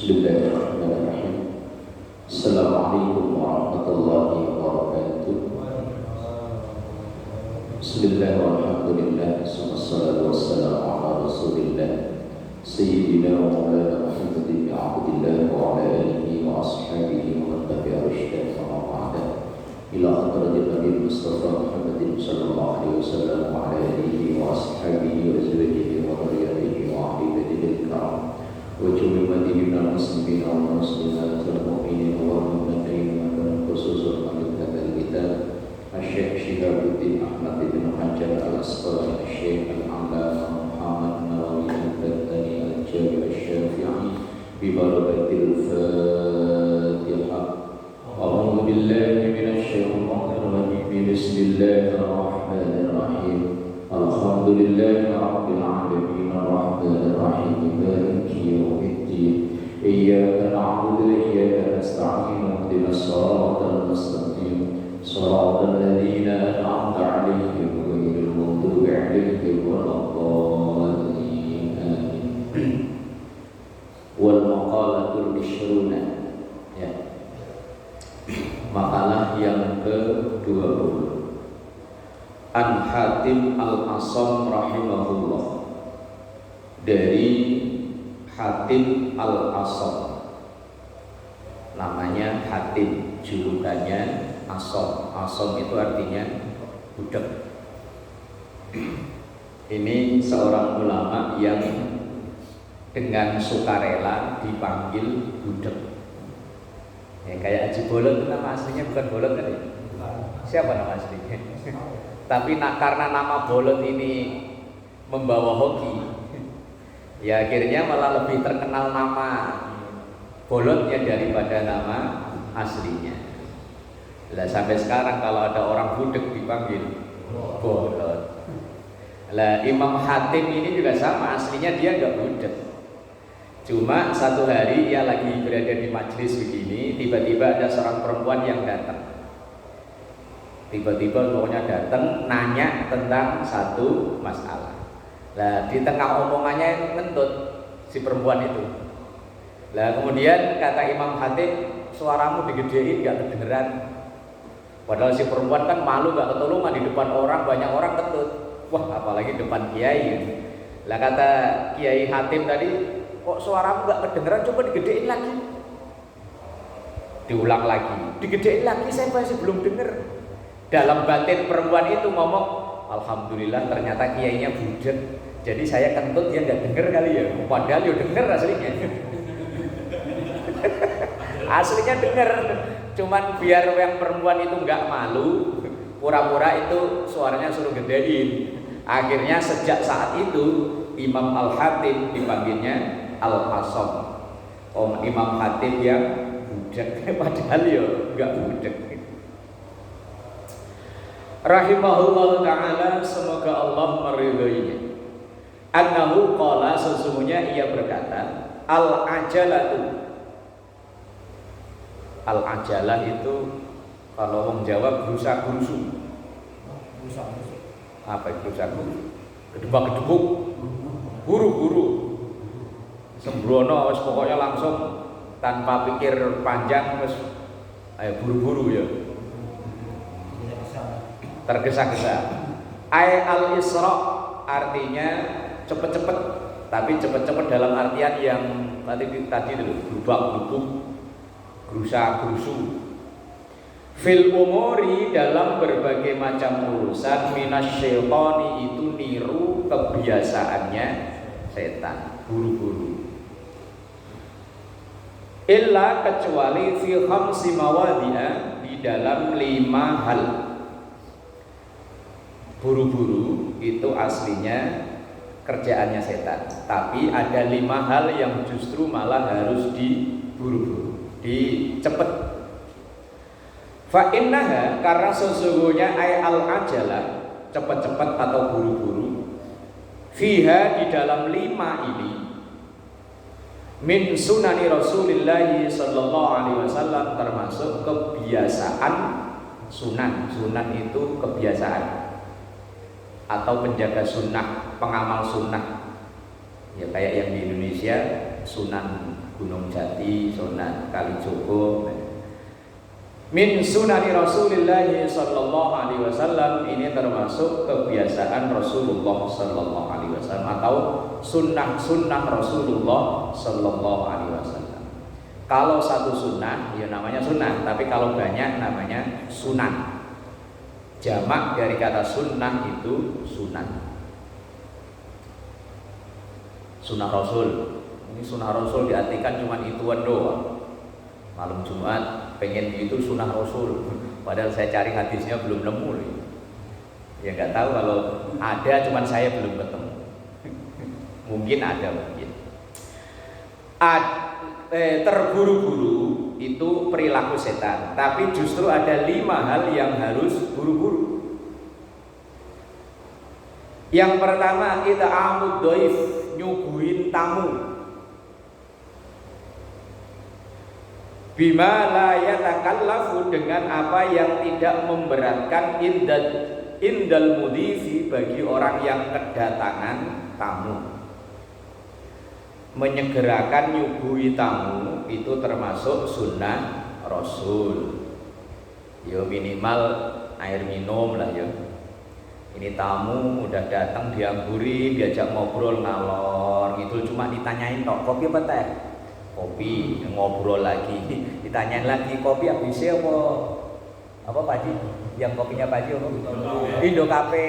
Bismillahirrahmanirrahim. Assalamualaikum warahmatullahi wabarakatuh. Bismillahirrahmanirrahim. Wassalatu wassalamu ala Rasulillah Sayyidina wa maulana Muhammad bin Abdillah wa ala alihi wa ashabihi wa man tabi'a rusydan wa ba'da. Ila hadratin Nabi Mustafa Muhammadin sallallahu alaihi wasallam wa ala alihi wa ashabihi wa azwajihi wa dhurriyyatihi wa ahli baitihi al-kiram. وجمع مدينة المسلمين والمسلمات والمؤمنين والمؤمنين ومن خصوص من هذا الكتاب الشيخ شهاب الدين أحمد بن حجر الأسقلاني الشيخ العلامة محمد النووي الفتاني الجامع الشافعي ببركة الفاتحة. أعوذ بالله من الشيطان الرجيم بسم الله الرحمن الرحيم. الحمد لله رب العالمين الرحمن الرحيم مالك يوم الدين إياك نعبد وإياك نستعين اهدنا الصراط المستقيم صراط الذين أنعمت عليهم غير المغضوب عليهم ولا الضالين آمين. والمقالة العشرون ya. Makalah yang ke-20 An Hatim Al-Asam rahimahullah, dari Hatim Al-Asam, namanya Hatim, julukannya Asam. Asam itu artinya budak. Ini seorang ulama yang dengan sukarela dipanggil budak. Ya, kayak Haji Bolot itu nama aslinya bukan Bolot kan ya? Siapa nama aslinya? Tapi karena nama Bolot ini membawa hoki, ya akhirnya malah lebih terkenal nama Bolotnya daripada nama aslinya. Lah sampai sekarang kalau ada orang budek dipanggil Bolot. Lah Imam Hatim ini juga sama, aslinya dia enggak budek. Cuma satu hari ia lagi berada di majelis begini, tiba-tiba ada seorang perempuan yang datang. Tiba-tiba pokoknya datang nanya tentang satu masalah. Lah di tengah omongannya ngentut si perempuan itu. Lah kemudian kata Imam Hatim, suaramu digedein gak kedengeran. Padahal si perempuan kan malu gak ketulungan di depan orang, banyak orang ketut. Wah apalagi depan kiai. Lah kata Kiai Hatim tadi, kok suaramu gak kedengeran, coba digedein lagi. Diulang lagi, digedein lagi, saya masih belum denger. Dalam batin perempuan itu ngomong, alhamdulillah ternyata kiainya budak, jadi saya kentut dia nggak denger kali ya. Padahal dia denger aslinya. Aslinya denger, cuman biar yang perempuan itu nggak malu, pura-pura itu suaranya suruh gedein. Akhirnya sejak saat itu Imam Al-Hatim dipanggilnya Al-Asam. Imam Hatim yang budak, padahal ya nggak budak. Rahimahullah ta'ala, semoga Allah meridhoinya. Annahu qala, sesungguhnya ia berkata, al-ajalatu. Al-ajalah itu kalau orang Jawa gerusa-gerusu. Apa itu gerusa-gerusu? Gedebak-gedebuk, buru-buru, sembrono, pokoknya langsung tanpa pikir panjang, buru-buru ya. Tergesa-gesa. Ay al-isra artinya cepet-cepet, tapi cepet-cepet dalam artian yang tadi dulu, berubah-ubah, gerusa-gerusu. Fil umuri, dalam berbagai macam urusan, minasyaitani, itu niru kebiasaannya setan, buru-buru. Illa, kecuali fi khamsi mawadi'a, di dalam 5 hal. Buru-buru itu aslinya kerjaannya setan, tapi ada 5 hal yang justru malah harus diburu-buru, dicepet. Fa innaha, karena sesungguhnya ay al-ajalah, cepet-cepet atau buru-buru, fiha, di dalam 5 ini, min sunani Rasulillah sallallahu alaihi wasallam, termasuk kebiasaan sunan. Sunan itu kebiasaan atau penjaga sunnah, pengamal sunnah. Ya kayak yang di Indonesia Sunan Gunung Jati, Sunan Kalijogo. Min sunani Rasulullah sallallahu alaihi wasallam, ini termasuk kebiasaan Rasulullah sallallahu alaihi wasallam atau sunnah-sunnah Rasulullah sallallahu alaihi wasallam. Kalau satu sunnah ya namanya sunnah, tapi kalau banyak namanya sunan. Jamak dari kata sunnah itu sunan. Sunnah Rasul. Ini sunnah Rasul diartikan cuma ituan doang. Malam Jumat pengen itu sunnah Rasul, padahal saya cari hadisnya belum nemu. Ya nggak tahu, kalau ada cuman saya belum ketemu. Mungkin ada, mungkin. Terburu-buru itu perilaku setan, tapi justru ada 5 hal yang harus buru-buru. Yang pertama, ita'amud dhaif, nyuguhin tamu. Bima la yatakallafu, dengan apa yang tidak memberatkan indal mudhifi, bagi orang yang kedatangan tamu. Menyegerakan nyuguhi tamu itu termasuk sunnah Rasul. Yo minimal air minum lah yo. Ini tamu udah datang diamburi, diajak ngobrol ngalor gitu, cuma ditanyain tok, kopi apa teh? Kopi, ngobrol lagi, ditanyain lagi kopi habisnya apa Pak Haji? Yang kopinya Pak Haji apa? Indo Cafe.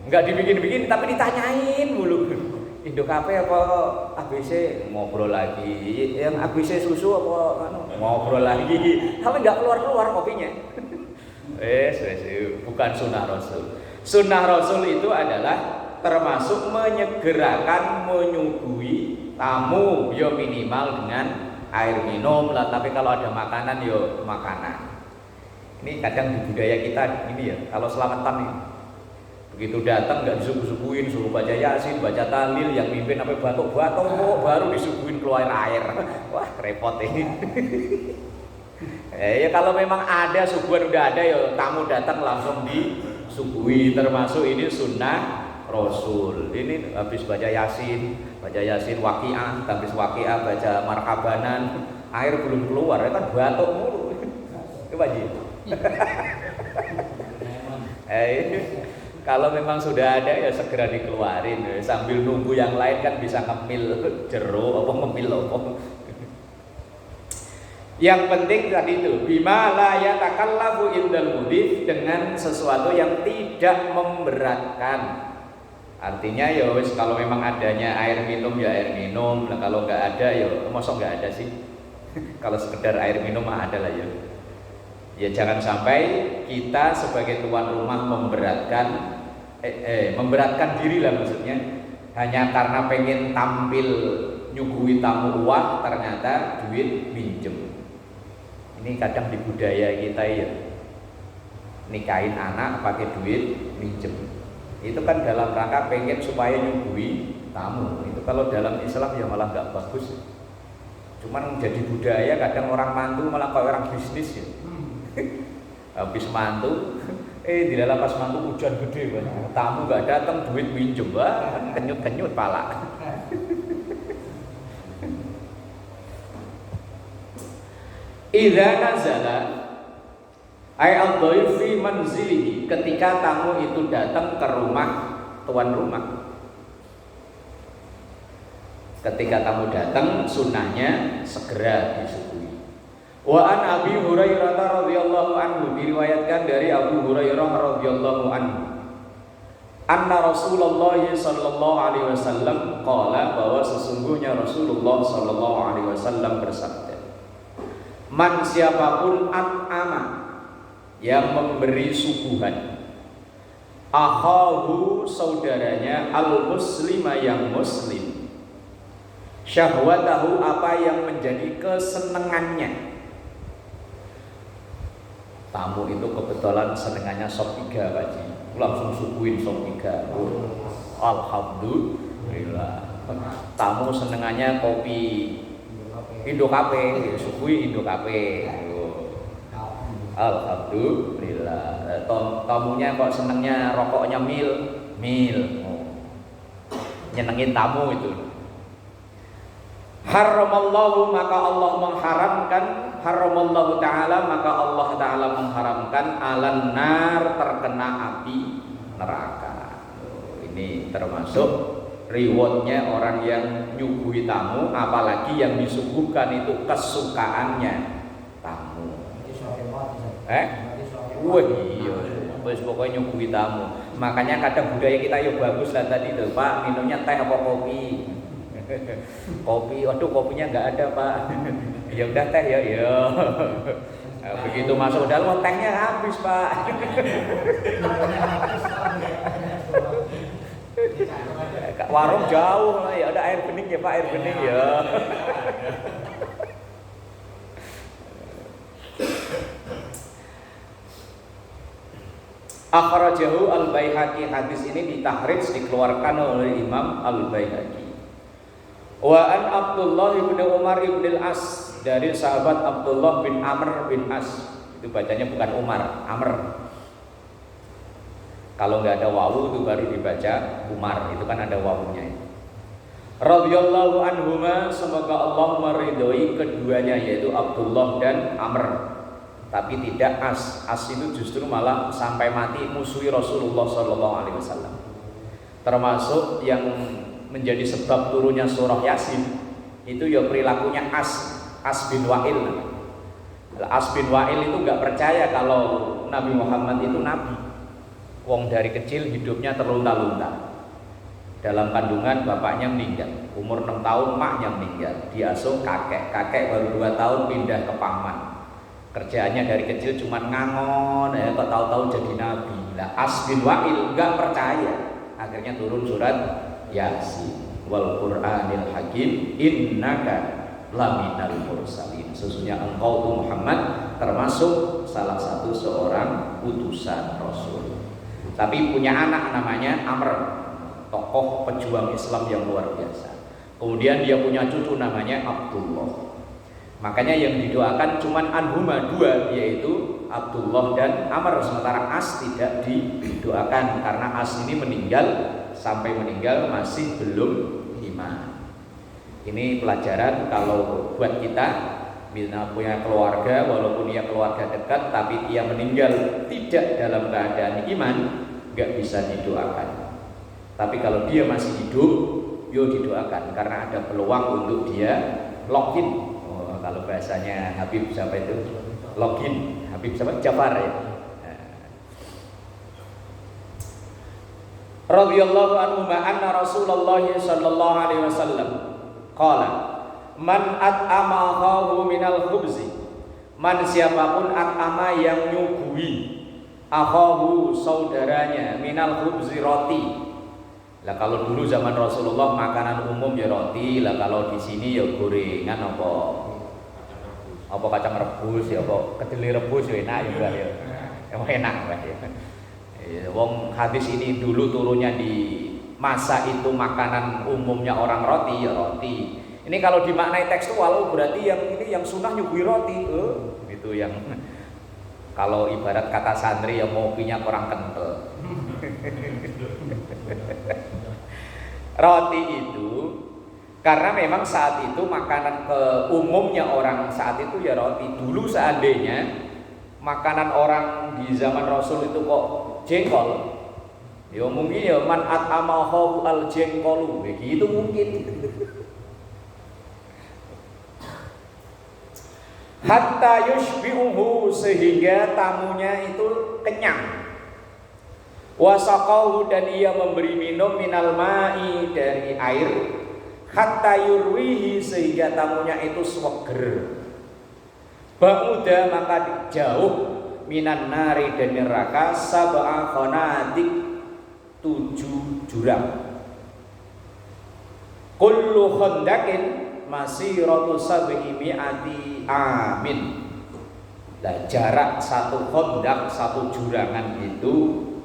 Enggak dibikin-bikin tapi ditanyain mulu. Indo Cafe apa ABC? Ngobrol lagi. Yang ABC susu apa ngobrol lagi. Tapi enggak keluar-keluar kopinya. Bukan sunnah Rasul. Sunnah Rasul itu adalah termasuk menyegerakan menyuguhi tamu, yo minimal dengan air minum lah, tapi kalau ada makanan yo makanan. Ini kadang di budaya kita ini ya, kalau selamatan nih, begitu datang nggak disuguh-suguhin, suruh baca Yasin, baca tahlil, yang mimpin apa batuk-batuk, baru disuguhin keluar air. Wah repot ini. Ya kalau memang ada suguhan udah ada ya tamu datang langsung disuguhi, termasuk ini sunnah Rasul. Ini habis baca Yasin Waqiah, habis Waqiah baca Markabanan, air belum keluar, ya kan batuk mulu. Coba Ji. Kalau memang sudah ada ya segera dikeluarin, sambil nunggu yang lain kan bisa ngemil jeruk apa ngemil apa. Yang penting tadi itu bima la yatakallafu indal mudhif, dengan sesuatu yang tidak memberatkan. Artinya ya wis, kalau memang adanya air minum ya air minum. Nah, kalau nggak ada ya mosok nggak ada sih. Kalau sekedar air minum ada lah ya. Ya jangan sampai kita sebagai tuan rumah memberatkan diri lah, maksudnya hanya karena pengen tampil nyuguhi tamu uang, ternyata duit minjem. Ini kadang di budaya kita ya, nikahin anak pakai duit minjem. Itu kan dalam rangka pengen supaya nyuguhi tamu. Itu kalau dalam Islam ya malah nggak bagus. Cuman menjadi budaya, kadang orang mantu malah kayak orang bisnis ya. Habis mantu, di dalam pas mantu hujan gede banget. Tamu nggak datang, duit minjem, wah kenyut-kenyut pala. Idza nazala ay al-dhaif fi manzilihi, ketika tamu itu datang ke rumah tuan rumah. Ketika tamu datang, sunnahnya segera disuguhi. Wa an Abi Hurairah radhiyallahu anhu, diriwayatkan dari Abu Hurairah radhiyallahu anhu, anna Rasulullah sallallahu alaihi wasallam qala, bahwa sesungguhnya Rasulullah sallallahu alaihi wasallam bersabda, man siapapun at'ama, yang memberi suguhan, akhahu saudaranya, al-muslima yang muslim, syahwatahu apa yang menjadi kesenangannya. Tamu itu kebetulan senengannya sop iga Pak Ji, langsung suguhin sop iga. Alhamdulillah. Tamu senengannya kopi Indo Cafe, suguhi Indo Cafe. Alhamdulillah. Tamunya kok senengnya rokoknya mil. Nyenengin tamu itu. Haramallahu maka Allah mengharamkan, haramallahu taala maka Allah taala mengharamkan alan nar terkena api neraka. Ini termasuk rewardnya orang yang nyuguhi tamu, apalagi yang disuguhkan itu kesukaannya tamu. Wah iya, wis pokoknya nyuguhi tamu. Makanya kadang budaya kita ya bagus lah tadi tuh, Pak, minumnya teh apa kopi? Kopi, waduh kopinya nggak ada Pak. Ya udah teh ya, ya. Begitu masuk dalam tehnya habis Pak. Warung jauh lah, ya ada air bening ya Pak, air bening ya. Akhrajahu Al-Baihaqi, hadis ini ditahrij dikeluarkan oleh Imam Al-Baihaqi. Wa an Abdullah bin Umar bin Al-As, dari sahabat Abdullah bin Amr bin As. Itu bacanya bukan Umar, Amr. Kalau nggak ada wawu itu baru dibaca Umar, itu kan ada wawunya. Radhiyallahu anhuma, semoga Allah meridhoi keduanya, yaitu Abdullah dan Amr. Tapi tidak As. As itu justru malah sampai mati musuhi Rasulullah SAW. Termasuk yang menjadi sebab turunnya surah Yasin itu ya perilakunya As bin Wa'il. As bin Wa'il itu nggak percaya kalau Nabi Muhammad itu nabi. Wong dari kecil hidupnya terlunta-lunta. Dalam kandungan bapaknya meninggal, umur 6 tahun maknya meninggal, diasuh kakek baru 2 tahun pindah ke paman. Kerjaannya dari kecil cuma ngangon, ya kok tahu-tahu jadi nabi. Lah As bin Wa'il nggak percaya. Akhirnya turun surat Yasin, wal Qur'anil Hakim, innaka laminal mursalin. Sesungguhnya engkau tuh Muhammad termasuk salah satu seorang utusan Rasul. Tapi punya anak namanya Amr, tokoh pejuang Islam yang luar biasa. Kemudian dia punya cucu namanya Abdullah. Makanya yang didoakan cuman anhuma 2, yaitu Abdullah dan Amr, sementara As tidak didoakan karena As ini meninggal, sampai meninggal masih belum iman. Ini pelajaran kalau buat kita, bila punya keluarga, walaupun dia keluarga dekat, tapi dia meninggal tidak dalam keadaan iman, nggak bisa didoakan. Tapi kalau dia masih hidup, yo didoakan karena ada peluang untuk dia login. Kalau bahasanya Habib siapa itu? Login. Habib siapa? Jafar ya. Radhiyallahu anhu anna Rasulullah sallallahu alaihi wasallam qala man at'ama akhahu minal khubzi, man siapapun at'ama yang nyuguhi akhahu saudaranya minal khubzi roti. Lah kalau dulu zaman Rasulullah makanan umum ya roti, lah kalau di sini ya gorengan apa kacang rebus ya, apa kedelai rebus ya enak juga ya. Emang enak Pak ya. Wong hadis ini dulu turunnya di masa itu makanan umumnya orang roti ya roti. Ini kalau dimaknai tekstual berarti yang ini yang sunnah nyuguhi roti. Itu yang kalau ibarat kata santri yang ngopinya kurang kental. Roti itu karena memang saat itu makanan umumnya orang saat itu ya roti. Dulu seandainya makanan orang di zaman Rasul itu kok jengkol, ya mungkin ya man at'amahu al jengkolu, begitu mungkin. Hatta yushbi'uhu, sehingga tamunya itu kenyang. Wasaqahu, dan ia memberi minum minal ma'i, dari air. Hatta yurwihi, sehingga tamunya itu seger. Ba'uda, maka jauh minan nari, dan neraka sab'a khanadik, 7 jurang. Kullu khandakin masiratu sab'i mi'ati amin. Nah, jarak satu khandak, satu jurangan itu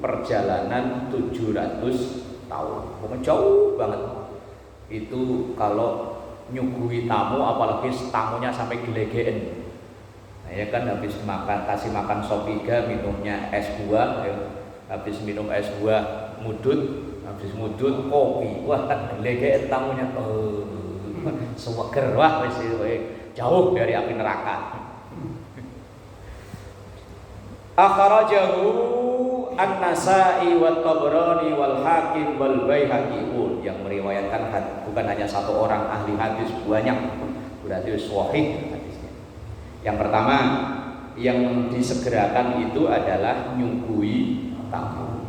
perjalanan 700 tahun. Pokoknya jauh banget. Itu kalau nyuguhi tamu, apalagi tamunya sampai gelegeen. Nah, ya kan habis makan, kasih makan sop iga, minumnya es buah, ya. Habis minum es buah mudut, habis mudut kopi. Wah, gelegeen tamunya. Seger wah wis jauh dari api neraka. Akhrajahu An-Nasa'i wa Tabrani wal Hakim wal Baihaqi, yang meriwayatkan bukan hanya satu orang ahli hadis, banyak, berarti sahih hadisnya. Yang pertama yang disegerakan itu adalah nyuguhi tamu.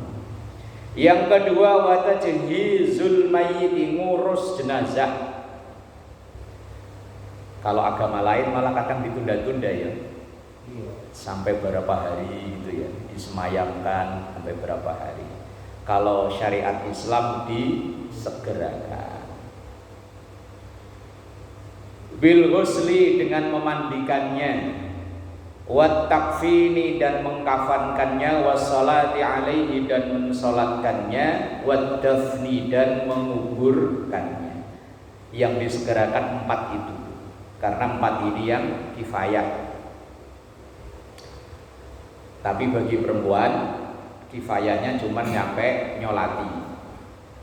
Yang kedua wa tajhizul mayyit, ngurus jenazah. Kalau agama lain malah kadang ditunda-tunda ya, sampai berapa hari gitu ya, disemayamkan sampai berapa hari. Kalau syariat Islam disegerakan. Bil ghusli, dengan memandikannya, wat takfini, dan mengkafankannya, wassalati alaihi, dan mensolatkannya, wat dafni, dan menguburkannya. Yang disegerakan 4 itu, karena 4 ini yang kifayah. Tapi bagi perempuan kifayahnya cuma nyampe nyolati.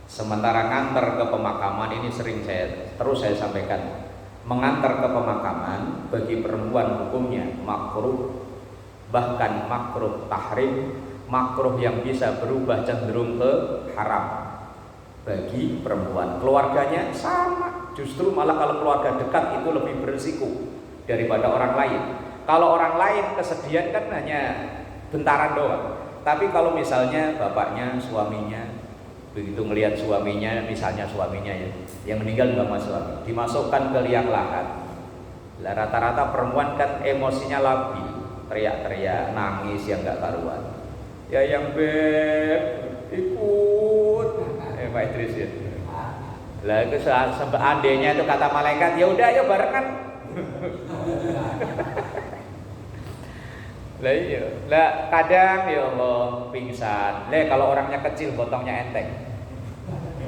Sementara nganter ke pemakaman ini sering saya sampaikan, mengantar ke pemakaman bagi perempuan hukumnya makruh, bahkan makruh tahrim, makruh yang bisa berubah cenderung ke haram bagi perempuan. Keluarganya sama, justru malah kalau keluarga dekat itu lebih berisiko daripada orang lain. Kalau orang lain kesedihan kan hanya bentaran doang. Tapi kalau misalnya bapaknya, suaminya, begitu melihat suaminya, misalnya suaminya ya, yang meninggal sama suami, dimasukkan ke liang lahat. Lah rata-rata perempuan kan emosinya labil, teriak-teriak, nangis yang enggak karuan. Ya yang beb ikut, Pak Idris ya. Lah itu seandainya itu kata malaikat, ya udah ayo barengan. Lah iya, lah kadang ya Allah pingsan. Lah kalau orangnya kecil gotongnya enteng.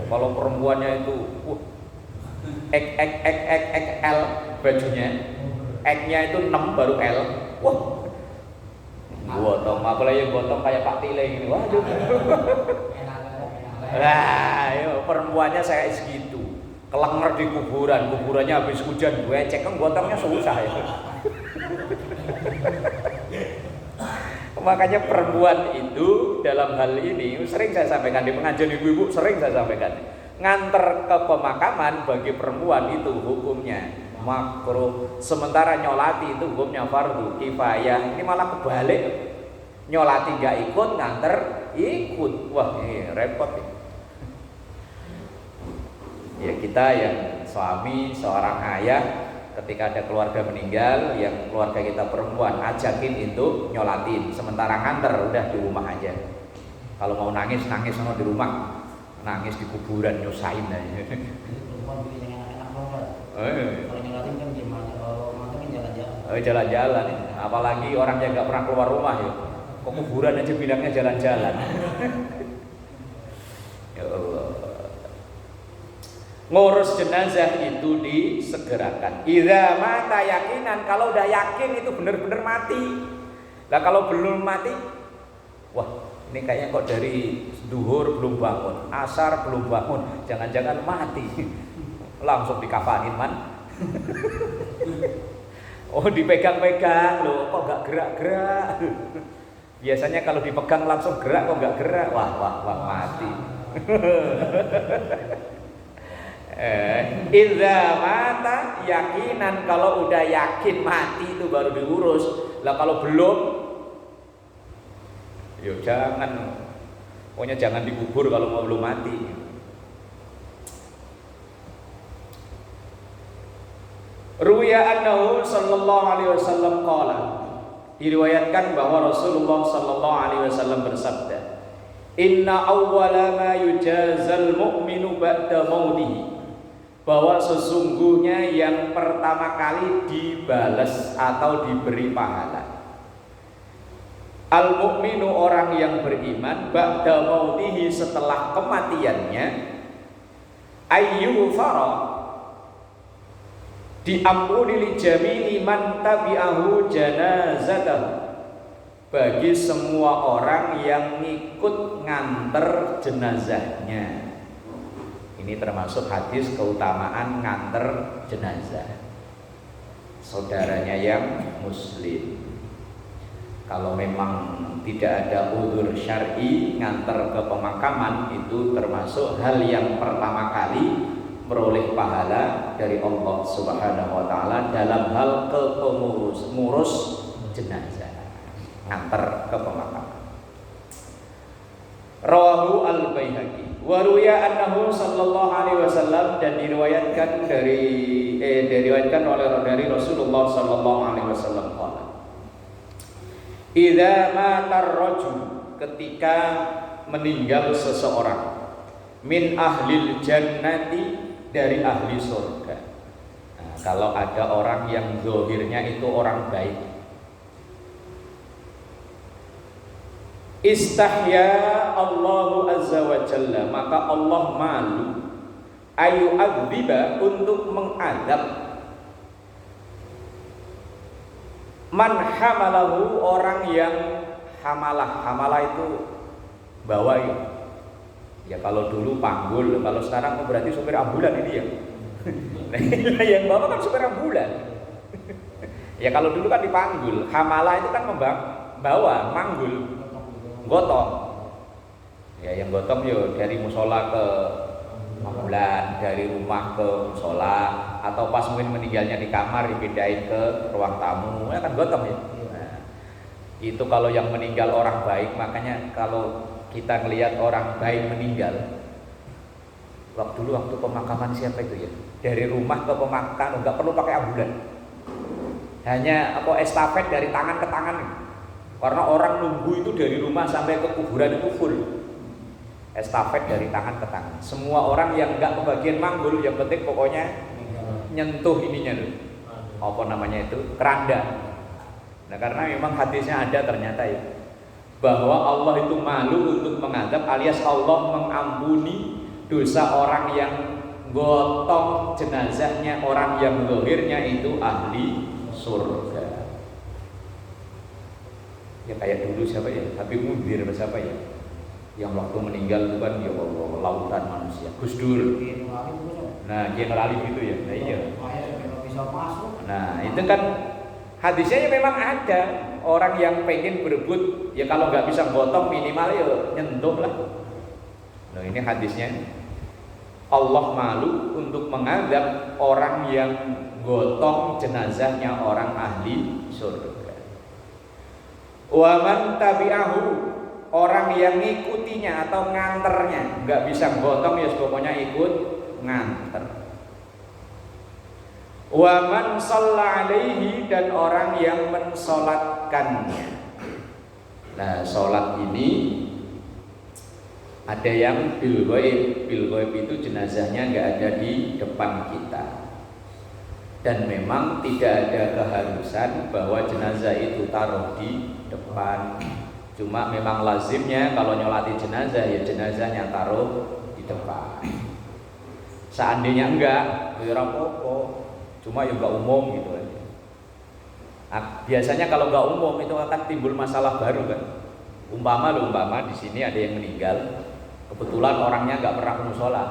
Kalau perempuannya itu XL bajunya, X-nya itu 6 baru L. Wah. Gotong, apalagi gotong kayak Pak Tile gini. Waduh. Lah, yo perempuannya saya segitu. Kelenger di kuburan, kuburannya habis hujan, gue cek kan gotongnya susah ya. Makanya perempuan itu dalam hal ini sering saya sampaikan di pengajian ibu-ibu, sering saya sampaikan, nganter ke pemakaman bagi perempuan itu hukumnya makruh, sementara nyolati itu hukumnya fardu kifayah. Ini malah kebalik, nyolati nggak ikut, nganter ikut. Wah ini repot ya. Ya kita yang suami, seorang ayah, ketika ada keluarga meninggal, yang keluarga kita perempuan, ajakin itu nyolatin, sementara nganter udah di rumah aja. Kalau mau nangis sama di rumah, nangis di kuburan nyusahin aja. Perempuan bikin yang enak banget. Kalau nyolatin kan gimana? Kalau mantapin jalan-jalan. Jalan-jalan, apalagi orang yang nggak pernah keluar rumah ya, ke kuburan aja bilangnya jalan-jalan. Ya Allah. Ngurus jenazah itu disegerakan. Idza mata yakinan, kalau udah yakin itu benar-benar mati. Lah kalau belum mati, wah ini kayaknya kok dari duhur belum bangun, asar belum bangun, jangan-jangan mati. Langsung dikafanin man. Oh dipegang-pegang loh, kok nggak gerak-gerak. Biasanya kalau dipegang langsung gerak, kok nggak gerak, wah mati. Idza mata yakinan, kalau udah yakin mati itu baru diurus. Lah kalau belum, ya jangan, pokoknya jangan dikubur kalau mau belum mati. Ruya annahu sallallahu alaihi wasallam qala, diriwayatkan bahwa Rasulullah sallallahu alaihi wasallam bersabda, inna awwala ma yujazal mu'minu ba'da mautihi, bahwa sesungguhnya yang pertama kali dibalas atau diberi pahala al-mu'minu, orang yang beriman, ba'da mautihi, setelah kematiannya, ayyufara, diampuni li jami'i man tabi'ahu janazatahu, bagi semua orang yang ngikut nganter jenazahnya. Ini termasuk hadis keutamaan nganter jenazah saudaranya yang muslim. Kalau memang tidak ada uzur syar'i, nganter ke pemakaman itu termasuk hal yang pertama kali meroleh pahala dari Allah Subhanahu wa taala dalam hal ngurus jenazah, nganter ke pemakaman. Rawahu al-Baihaqi wa ruya annahu sallallahu alaihi wasallam, dan diriwayatkan dari Rasulullah sallallahu alaihi wasallam qala, idza matar rajul, ketika meninggal seseorang, min ahlil jannati, dari ahli surga. Nah, kalau ada orang yang zahirnya itu orang baik, istahya Allahu azza wa jalla, maka Allah malu ayu adziba, untuk mengadab, man hamalahu, orang yang hamalah itu bawa ya kalau dulu panggul, kalau sekarang berarti supir ambulan ini ya. Nah, yang bawa kan supir ambulan. Ya kalau dulu kan dipanggul, hamalah itu kan membawa, manggul, gotong. Ya yang gotong yo dari musola ke ambulan, dari rumah ke musola, atau pas mungkin meninggalnya di kamar dipindahin ke ruang tamu, ya kan gotong ya. Nah, itu kalau yang meninggal orang baik, makanya kalau kita ngelihat orang baik meninggal, waktu pemakaman siapa itu ya, dari rumah ke pemakaman nggak perlu pakai ambulan, hanya estafet dari tangan ke tangan, karena orang nunggu itu dari rumah sampai ke kuburan itu full, estafet dari tangan ke tangan. Semua orang yang nggak kebagian manggul, yang penting pokoknya nyentuh ininya loh, apa namanya itu, keranda. Nah karena memang hadisnya ada ternyata ya, bahwa Allah itu malu untuk mengadab, alias Allah mengampuni dosa orang yang gotong jenazahnya orang yang zahirnya itu ahli surga. Ya kayak dulu siapa ya, Habib Munzir siapa ya, yang waktu meninggal itu kan ya Allah, lautan manusia, Gus Dur. Nah generali gitu ya. Nah iya. Nah itu kan hadisnya ya memang ada orang yang pengen berebut, ya kalau nggak bisa gotong minimal ya nyentuh lah. Nah ini hadisnya, Allah malu untuk mengadab orang yang gotong jenazahnya orang ahli surga. Wa man tabi'ahu, orang yang ngikutinya atau nganternya, nggak bisa gotong ya pokoknya ikut nganter. Wa man shalla alaihi, dan orang yang mensolatkannya. Nah, sholat ini ada yang bil ghaib. Bil ghaib itu jenazahnya nggak ada di depan kita. Dan memang tidak ada keharusan bahwa jenazah itu taruh di depan. Cuma memang lazimnya kalau nyolati jenazah ya jenazahnya taruh di depan. Seandainya enggak, ya apa-apa. Cuma ya nggak umum gitu aja. Nah, biasanya kalau nggak umum itu akan timbul masalah baru kan. Umpama di sini ada yang meninggal, kebetulan orangnya nggak pernah ke musola.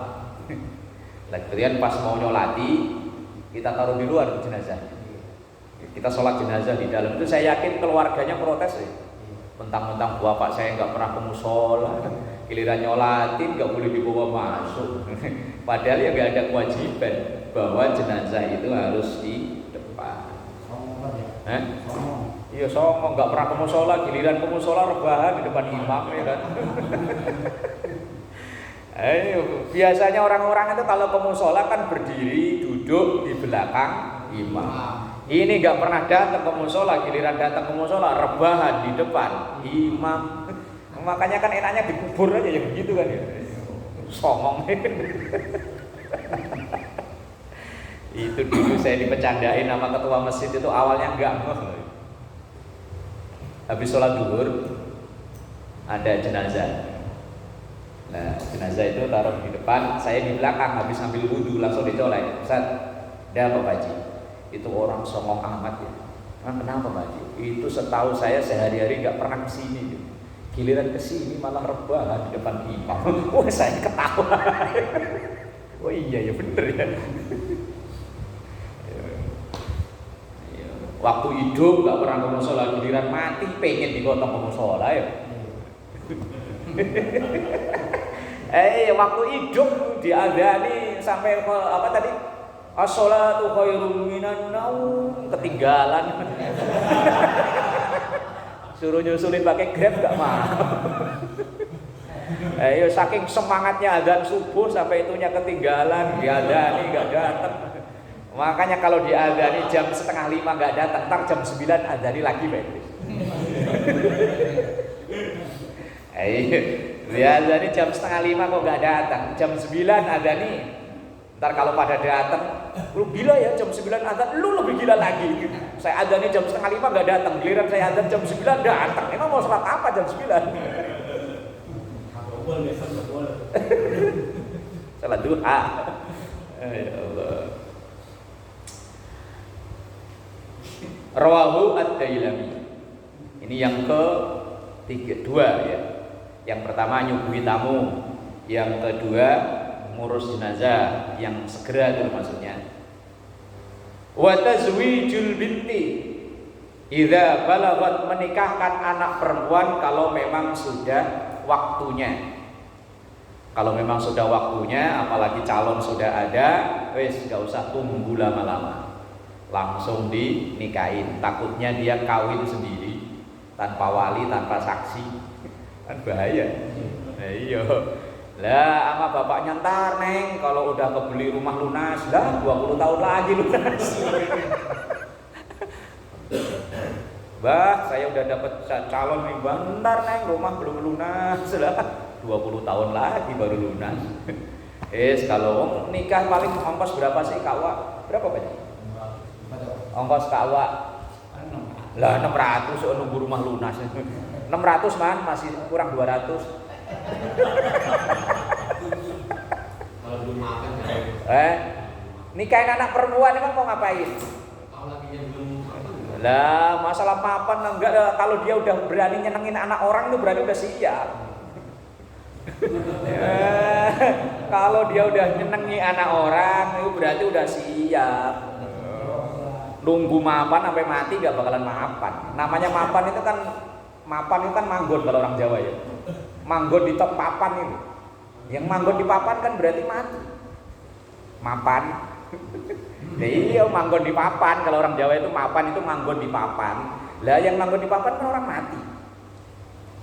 Kemudian pas mau nyolati, kita taruh di luar jenazahnya. Kita sholat jenazah di dalam, itu saya yakin keluarganya protes ya. Mentang-mentang bapak saya nggak pernah ke musola, giliran nyolatin nggak boleh dibawa masuk. Padahal ya nggak ada kewajiban bahwa jenazah itu harus di depan. Iya songong, nggak pernah ke musola, giliran ke musola rebahan di depan imam ya kan. Biasanya orang-orang itu kalau ke musola kan berdiri, duduk di belakang imam. Ini nggak pernah datang ke musola, giliran datang ke musola rebahan di depan imam. Makanya kan enaknya dikubur aja ya begitu kan ya. Songong. Itu dulu saya dipecandain sama ketua masjid itu, awalnya enggak ngeh. Habis sholat zuhur ada jenazah. Nah jenazah itu taruh di depan, saya di belakang habis ambil wudhu langsung dicolek. Ustaz, ada apa Pak Haji? Itu orang songong amat ya. Kenapa Pak Haji? Itu setahu saya sehari-hari nggak pernah kesini. Giliran kesini malah rebahan di depan imam. Wah saya ketawa. Oh iya ya bener ya. Waktu hidup nggak pernah ke musola, giliran mati pengen digotong ke musola ya. Waktu hidup diadani sampai apa tadi? As-sholatu khairum minan naum, ketinggalan. Suruh nyusulin pakai Grab nggak mau. Saking semangatnya adzan subuh sampai itunya ketinggalan, diadani nggak datang. Makanya kalau diadani jam 4:30 nggak datang, ntar jam 9 adani lagi Pak. Diadani jam 4:30 kok nggak datang, jam 9 adani. Ntar kalau pada datang, lu gila ya jam 9 adzan, lu lebih gila lagi. Saya adani jam 4:30 nggak datang, giliran saya adzan jam 9 datang. Emang mau sholat apa jam 9? Salat duha. Ya Allah. Rawahu Ad-Dailami. Ini yang kedua ya. Yang pertama nyuguhi tamu, yang kedua ngurus jenazah, yang segera itu maksudnya. Wa tazwijul binti idza balagat, menikahkan anak perempuan kalau memang sudah waktunya. Kalau memang sudah waktunya, apalagi calon sudah ada, wes gak usah tunggu lama-lama. Langsung dinikahin. Takutnya dia kawin sendiri tanpa wali, tanpa saksi, kan bahaya. Iya. Lah sama bapaknya ntar neng kalau udah kebeli rumah lunas, lah 20 tahun lagi lunas. Bah, saya udah dapat calon nih, bentar neng rumah belum lunas, lah 20 tahun lagi baru lunas. Kalau nikah paling ongkos berapa sih kawa? Berapa banyak? Ongkos kawa lah 600 nunggu rumah lunas. 600 man masih kurang 200. Kalau belum makan nikahin anak perempuan kan mau ngapain? Kalau lakinya belum makan. Lah masalah mapan enggak, kalau dia udah berani nyenengin anak orang itu berarti udah siap. Kalau dia udah nyenengi anak orang itu berarti udah siap. Nunggu mapan sampai mati gak bakalan mapan. Namanya mapan itu kan manggon kalau orang Jawa ya. Manggon di top papan itu. Yang manggon di papan kan berarti mati. Mapan. Nah, iya manggon di papan, kalau orang Jawa itu mapan itu manggon di papan. Lah yang manggon di papan kan orang mati.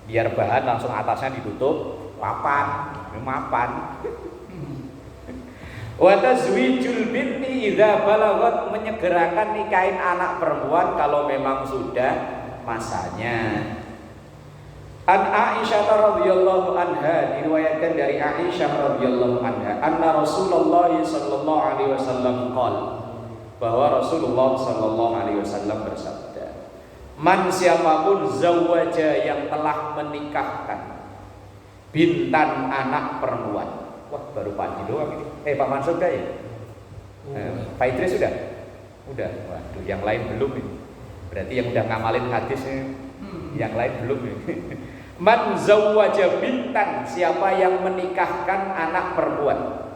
Biar bahan langsung atasnya ditutup papan, mapan. Wa tazwijul binti idza balagat, menyegerakan nikahin anak perempuan kalau memang sudah masanya. An Aisyah radhiyallahu anha, diriwayatkan dari Aisyah radhiyallahu anha, anna Rasulullah sallallahu alaihi wasallam qala, bahwa Rasulullah sallallahu alaihi wasallam bersabda, man siapapun zawaja, yang telah menikahkan bintan anak perempuan. Wah, baru Pak Haji doang ini. Pak Mansur udah ya? Pak Idris sudah? Udah. Waduh, yang lain belum ini. Berarti yang udah ngamalin hadis ini, yang lain belum ini. Man zawwaja bintan, siapa yang menikahkan anak perempuan,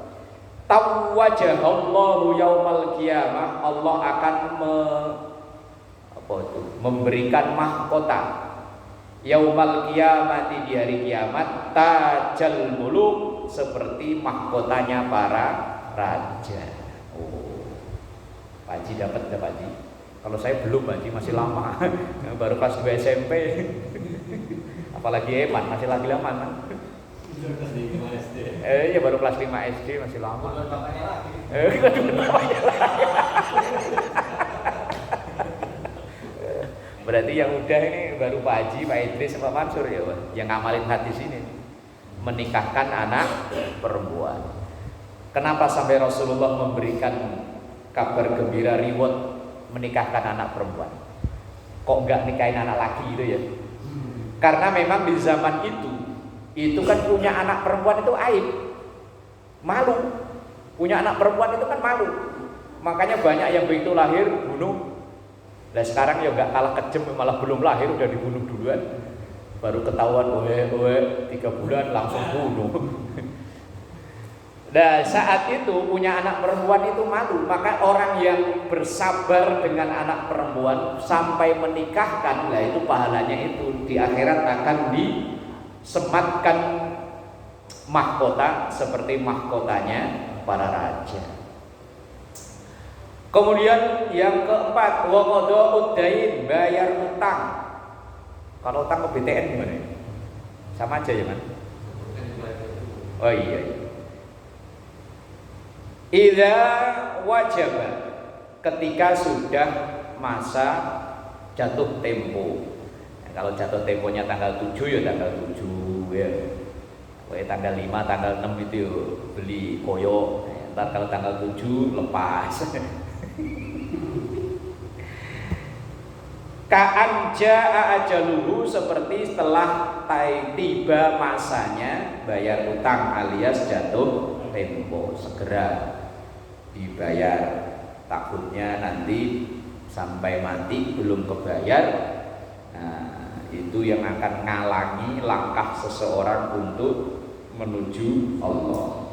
tawwajahallahu yaumal qiyamah, Allah akan memberikan mahkota yaumal qiyamati, di hari kiamat, tajal muluk, seperti mahkotanya para raja. Pak Haji dapat enggak Pak Haji? Kalau saya belum Pak Haji, masih lama. Baru kelas 2 SMP. Apalagi Eman masih lagi lama kan? Ya baru kelas 5 SD, masih lama. Berarti yang udah ini baru Pak Haji, Pak Idris sama Pak Mansur ya, yang ngamalin hadis ini, menikahkan anak perempuan. Kenapa sampai Rasulullah memberikan kabar gembira reward menikahkan anak perempuan? Kok enggak nikahin anak laki gitu ya? Karena memang di zaman itu kan punya anak perempuan itu aib, malu. Punya anak perempuan itu kan malu. Makanya banyak yang begitu lahir bunuh. Nah sekarang ya enggak kalah kejem, malah belum lahir udah dibunuh duluan. Baru ketahuan 3 bulan langsung bunuh. Nah, saat itu punya anak perempuan itu malu. Maka orang yang bersabar dengan anak perempuan sampai menikahkan, lah itu pahalanya itu di akhirat akan disematkan mahkota seperti mahkotanya para raja. Kemudian yang keempat, wa qada'ud dain, bayar utang. Kalau utang ke BTN gimana? Sama aja ya kan? Oh iya. Idza wajaba, ketika sudah masa jatuh tempo. Nah, kalau jatuh temponya tanggal 7 ya tanggal 7 ya. Tanggal 5, tanggal 6 itu ya beli koyo. Ntar kalau tanggal 7 lepas. Ka'an ja'a ajaluhu, seperti setelah tiba masanya bayar utang alias jatuh tempo, segera dibayar. Takutnya nanti sampai mati belum kebayar. Nah, itu yang akan ngalangi langkah seseorang untuk menuju Allah.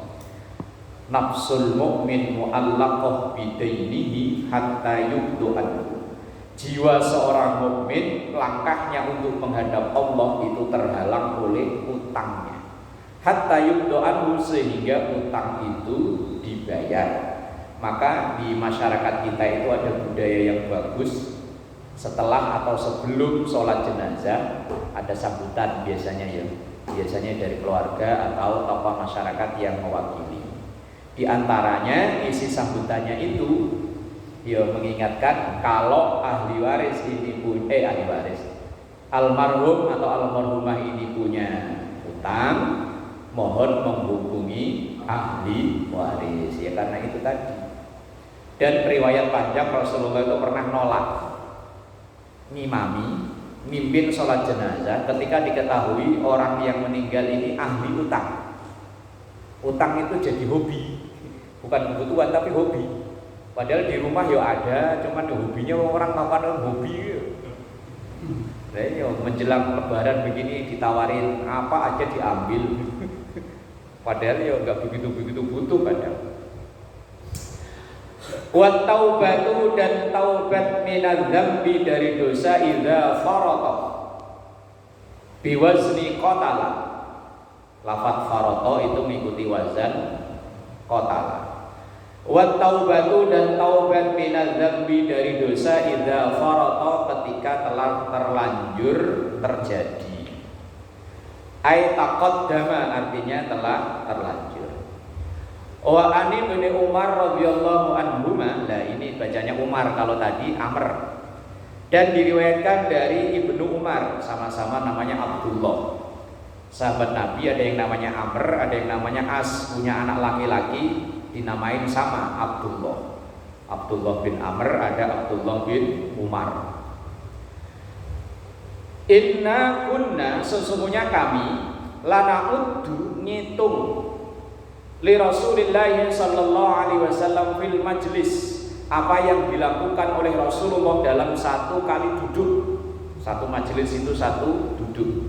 Nafsul mu'min mu'allaqah bidainihi hatta yubdu anhu. Jiwa seorang mukmin langkahnya untuk menghadap Allah itu terhalang oleh utangnya. Hatta yubdu anhu, sehingga utang itu dibayar. Maka di masyarakat kita itu ada budaya yang bagus. Setelah atau sebelum sholat jenazah ada sambutan biasanya ya. Biasanya dari keluarga atau tokoh masyarakat yang mewakili. Di antaranya isi sambutannya itu ya mengingatkan kalau ahli waris ini ahli waris almarhum atau almarhumah ini punya utang, mohon menghubungi ahli waris. Ya karena itu tadi. Dan riwayat panjang Rasulullah itu pernah nolak ngimami, mimpin sholat jenazah ketika diketahui orang yang meninggal ini ahli utang. Utang itu jadi hobi, bukan kebutuhan tapi hobi. Padahal di rumah ya ada, cuman hobinya orang makan hobi. Nah, ya, menjelang lebaran begini ditawarin apa aja diambil. Padahal ya nggak begitu butuh kadang. Wa taubatu, dan taubat minadz-dzambi, dari dosa, idza farata biwazni qatala. Lafaz farata itu mengikuti wazan qatala. Wa taubatu, dan taubat minadz-dzambi, dari dosa, idza farata, ketika telah terlanjur terjadi. Ai taqaddama, artinya telah terlanjur. Wa ani bin Umar radhiyallahu anhuma, nah ini bacanya Umar, kalau tadi Amr. Dan diriwayatkan dari Ibnu Umar, sama-sama namanya Abdullah. Sahabat Nabi, ada yang namanya Amr, ada yang namanya As, punya anak laki-laki dinamain sama Abdullah. Abdullah bin Amr, ada Abdullah bin Umar. Inna kunna, sesungguhnya kami, lana'uddu, ngitung, li Rasulillah sallallahu alaihi wasallam fil majlis, apa yang dilakukan oleh Rasulullah dalam satu kali duduk. Satu majelis itu satu duduk.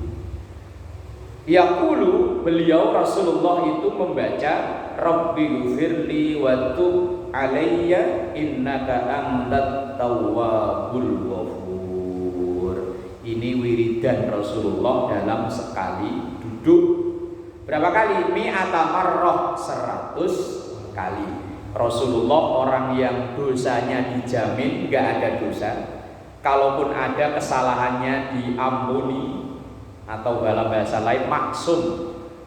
Yaqulu, beliau Rasulullah itu membaca, Rabbi ghfirli wa tub alayya innaka antat tawwabul ghafur. Ini wiridan Rasulullah dalam sekali duduk. Berapa kali? Mi'ata marrah, 100 kali. Rasulullah orang yang dosanya dijamin gak ada dosa. Kalaupun ada kesalahannya diampuni, atau dalam bahasa lain maksum,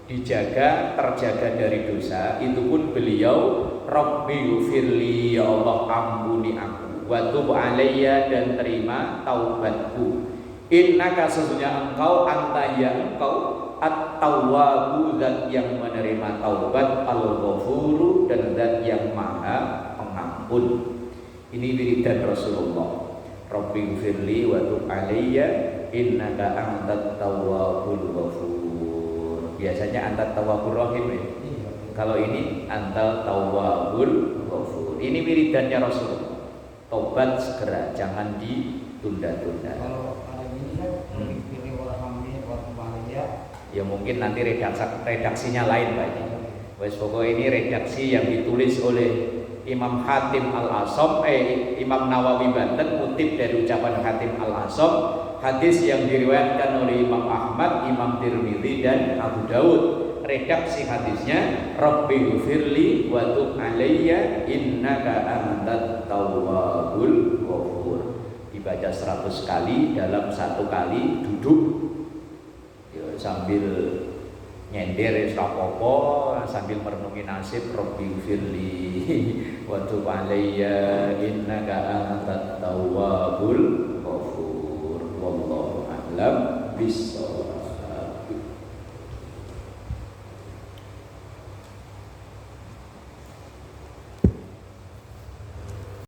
dijaga, terjaga dari dosa. Itu pun beliau, Rabbi ghfirli, ya Allah ampuni aku, wa tub alayya, dan terima taubatku. Innaka, sesungguhnya engkau, anta ya engkau, at-tawwabu, zat yang menerima taubat, al-ghafuru, dan zat yang maha pengampun. Ini wiridan Rasulullah, Rabbi ghfirli wa tub alayya innaka antat tawwabul ghafur. Biasanya antat tawwabur rahim ya. Kalau ini antal tawwabul ghafur. Ini wiridannya Rasulullah. Tobat segera, jangan ditunda-tunda. Kalau ada gini kan, pilih orang ambil buat kembali ya. Ya mungkin nanti redaksinya lain Pak. Wes pokoknya ini redaksi yang ditulis oleh Imam Hatim Al-Asham, Imam Nawawi Banten kutip dari ucapan Hatim Al-Asham, hadis yang diriwayatkan oleh Imam Ahmad, Imam Tirmidzi dan Abu Daud. Redaksi hadisnya, Rabbi ghfirli wa tub alayya innaka antat tawwabul ghafur. Dibaca 100 kali dalam 1 kali duduk ya, sambil nyender rapopo sambil merenungi nasib Rabbi firli wa tub alayya innaka antat tawwabul ghafur. Wallahu a'lam bishawab.